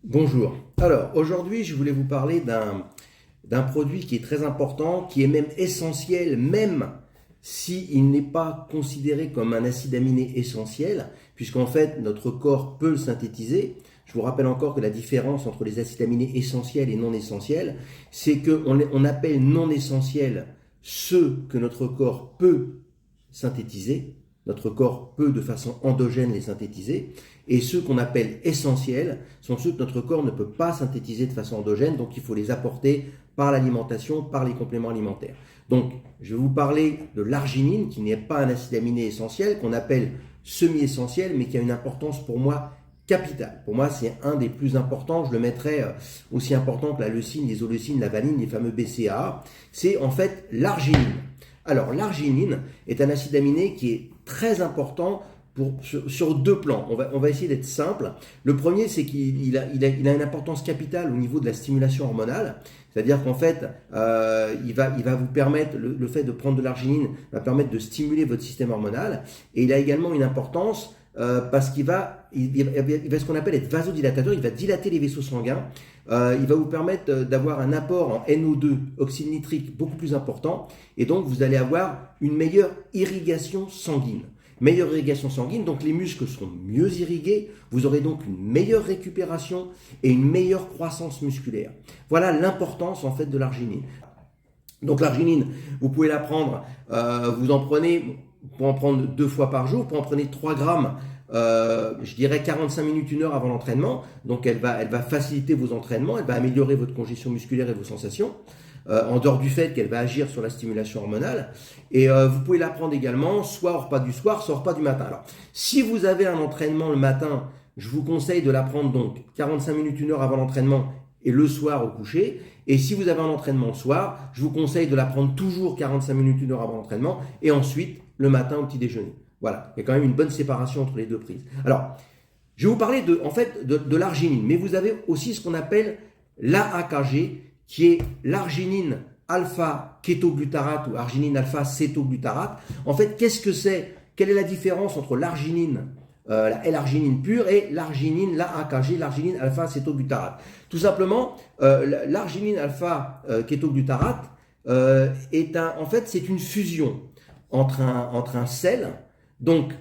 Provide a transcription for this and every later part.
Bonjour. Alors, aujourd'hui, je voulais vous parler d'un produit qui est très important, qui est même essentiel, même s'il n'est pas considéré comme un acide aminé essentiel, puisqu'en fait, notre corps peut le synthétiser. Je vous rappelle encore que la différence entre les acides aminés essentiels et non essentiels, c'est qu'on appelle non essentiels ceux que notre corps peut synthétiser. Notre corps peut de façon endogène les synthétiser. Et ceux qu'on appelle essentiels sont ceux que notre corps ne peut pas synthétiser de façon endogène, donc il faut les apporter par l'alimentation, par les compléments alimentaires. Donc, je vais vous parler de l'arginine, qui n'est pas un acide aminé essentiel, qu'on appelle semi-essentiel, mais qui a une importance pour moi capitale. Pour moi, c'est un des plus importants. Je le mettrais aussi important que la leucine, l'isoleucine, la valine, les fameux BCAA. C'est en fait l'arginine. Alors, l'arginine est un acide aminé qui est très important sur deux plans. On va essayer d'être simple. Le premier, c'est qu'il a une importance capitale au niveau de la stimulation hormonale. C'est-à-dire qu'en fait, il va vous permettre, le fait de prendre de l'arginine va permettre de stimuler votre système hormonal. Et il a également une importance parce qu'il va ce qu'on appelle être vasodilatateur. Il va dilater les vaisseaux sanguins. Il va vous permettre d'avoir un apport en NO2, oxyde nitrique, beaucoup plus important. Et donc, vous allez avoir une meilleure irrigation sanguine. Meilleure irrigation sanguine, donc les muscles seront mieux irrigués, vous aurez donc une meilleure récupération et une meilleure croissance musculaire. Voilà l'importance en fait de l'arginine. Donc l'arginine, vous pouvez la prendre, vous en prenez, pour en prendre 2 fois par jour, pour en prenez 3 grammes, je dirais 45 minutes, 1 heure avant l'entraînement. Donc elle va faciliter vos entraînements, elle va améliorer votre congestion musculaire et vos sensations. En dehors du fait qu'elle va agir sur la stimulation hormonale. Et vous pouvez la prendre également, soit au repas du soir, soit au repas du matin. Alors, si vous avez un entraînement le matin, je vous conseille de la prendre donc 45 minutes, 1 heure avant l'entraînement et le soir au coucher. Et si vous avez un entraînement le soir, je vous conseille de la prendre toujours 45 minutes, 1 heure avant l'entraînement et ensuite le matin au petit déjeuner. Voilà, il y a quand même une bonne séparation entre les deux prises. Alors, je vais vous parler de l'arginine, mais vous avez aussi ce qu'on appelle l'AAKG, qui est l'arginine alpha-kétoglutarate ou arginine alpha-cétoglutarate. En fait, qu'est-ce que c'est? Quelle est la différence entre l'arginine, la L-arginine pure, et l'arginine, l'AAKG, l'arginine alpha-cétoglutarate? Tout simplement, l'arginine alpha-kétoglutarate en fait, c'est une fusion entre un sel, donc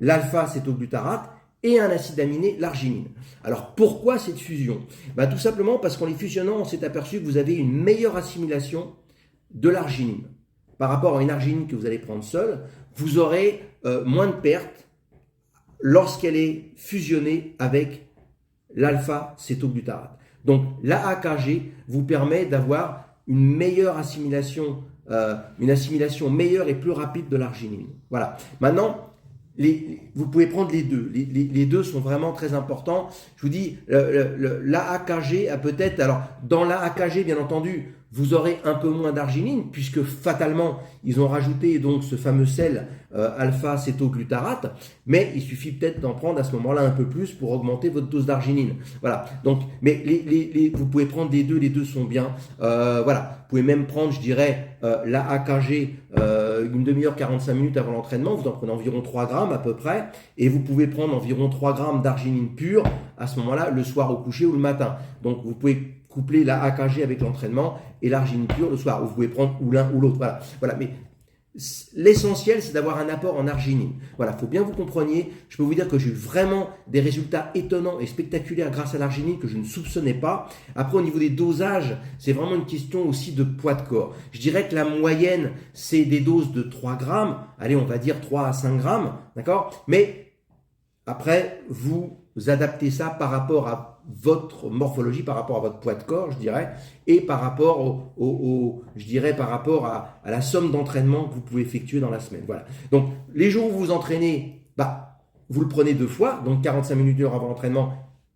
l'alpha-cétoglutarate, et un acide aminé, l'arginine. Alors pourquoi cette fusion? Tout simplement parce qu'en les fusionnant, on s'est aperçu que vous avez une meilleure assimilation de l'arginine. Par rapport à une arginine que vous allez prendre seule, vous aurez moins de pertes lorsqu'elle est fusionnée avec l'alpha-cétoglutarate. Donc l'AAKG vous permet d'avoir une meilleure assimilation, une assimilation meilleure et plus rapide de l'arginine. Voilà. Maintenant, vous pouvez prendre les deux. Les deux sont vraiment très importants. Je vous dis, l'AAKG a peut-être... Alors, dans l'AAKG, bien entendu, vous aurez un peu moins d'arginine, puisque fatalement, ils ont rajouté donc ce fameux sel alpha-cétoglutarate, mais il suffit peut-être d'en prendre à ce moment-là un peu plus pour augmenter votre dose d'arginine. Voilà. Donc, mais vous pouvez prendre les deux sont bien. Voilà. Vous pouvez même prendre, je dirais, l'AAKG une demi-heure, 45 minutes avant l'entraînement. Vous en prenez environ 3 grammes à peu près, et vous pouvez prendre environ 3 grammes d'arginine pure à ce moment-là, le soir au coucher ou le matin. Donc, vous pouvez coupler la AKG avec l'entraînement et l'arginine pure le soir. Ou vous pouvez prendre ou l'un ou l'autre. Voilà. Mais l'essentiel, c'est d'avoir un apport en arginine. Voilà, il faut bien vous compreniez. Je peux vous dire que j'ai eu vraiment des résultats étonnants et spectaculaires grâce à l'arginine que je ne soupçonnais pas. Après, au niveau des dosages, c'est vraiment une question aussi de poids de corps. Je dirais que la moyenne, c'est des doses de 3 grammes. Allez, on va dire 3 à 5 grammes. D'accord? Mais après, vous adaptez ça par rapport à votre morphologie, par rapport à votre poids de corps, je dirais, et par rapport par rapport à la somme d'entraînement que vous pouvez effectuer dans la semaine. Voilà. Donc, les jours où vous vous entraînez, vous le prenez 2 fois, donc 45 minutes avant l'entraînement,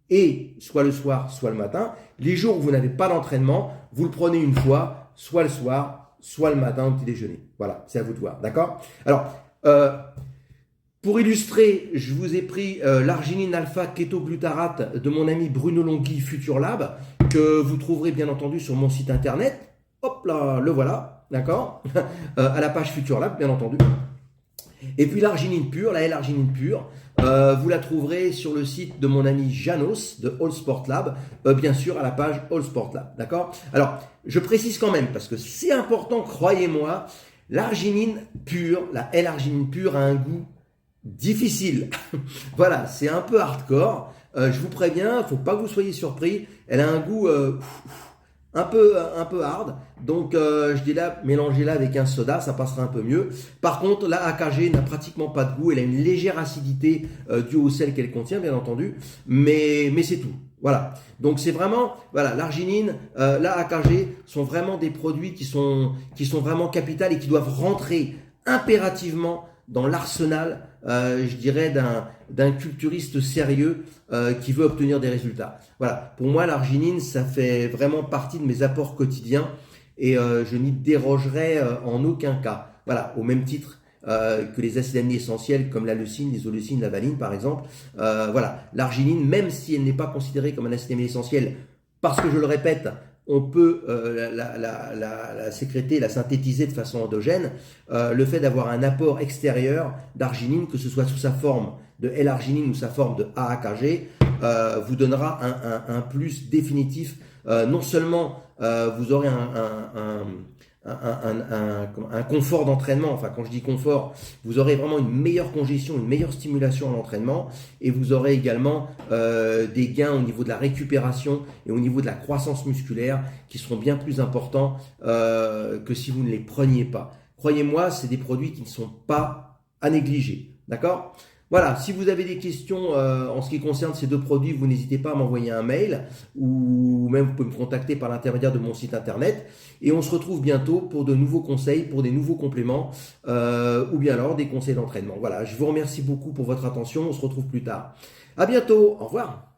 et soit le soir, soit le matin. Les jours où vous n'avez pas d'entraînement, vous le prenez 1 fois, soit le soir, soit le matin au petit déjeuner. Voilà, c'est à vous de voir. D'accord? Alors, pour illustrer, je vous ai pris l'arginine alpha-kétoglutarate de mon ami Bruno Longhi Future Lab, que vous trouverez bien entendu sur mon site internet. Hop là, le voilà, d'accord? À la page Future Lab, bien entendu. Et puis l'arginine pure, la L-arginine pure, Vous la trouverez sur le site de mon ami Janos de All Sport Lab, bien sûr à la page All Sport Lab, d'accord? Alors, je précise quand même, parce que c'est important, croyez-moi, l'arginine pure, la L-arginine pure a un goût difficile. Voilà, c'est un peu hardcore. Je vous préviens, faut pas que vous soyez surpris. Elle a un goût un peu hard. Donc, je dis là, mélangez-la avec un soda, ça passera un peu mieux. Par contre, la AKG n'a pratiquement pas de goût. Elle a une légère acidité due au sel qu'elle contient, bien entendu. Mais c'est tout. Voilà. Donc, c'est vraiment, voilà, l'arginine, la AKG sont vraiment des produits qui sont vraiment capitales et qui doivent rentrer impérativement dans l'arsenal, je dirais, d'un culturiste sérieux qui veut obtenir des résultats. Voilà, pour moi, l'arginine, ça fait vraiment partie de mes apports quotidiens et je n'y dérogerai en aucun cas. Voilà, au même titre que les acides aminés essentiels comme la leucine, l'isoleucine, la valine par exemple. Voilà, l'arginine, même si elle n'est pas considérée comme un acide aminé essentiel, parce que je le répète, on peut la sécréter, la synthétiser de façon endogène. Le fait d'avoir un apport extérieur d'arginine, que ce soit sous sa forme de L-arginine ou sa forme de AAKG, vous donnera un plus définitif. Non seulement vous aurez un confort d'entraînement, enfin quand je dis confort, vous aurez vraiment une meilleure congestion, une meilleure stimulation à l'entraînement et vous aurez également des gains au niveau de la récupération et au niveau de la croissance musculaire qui seront bien plus importants que si vous ne les preniez pas. Croyez-moi, c'est des produits qui ne sont pas à négliger, d'accord ? Voilà, si vous avez des questions en ce qui concerne ces deux produits, vous n'hésitez pas à m'envoyer un mail ou même vous pouvez me contacter par l'intermédiaire de mon site internet et on se retrouve bientôt pour de nouveaux conseils, pour des nouveaux compléments ou bien alors des conseils d'entraînement. Voilà, je vous remercie beaucoup pour votre attention, on se retrouve plus tard. À bientôt, au revoir.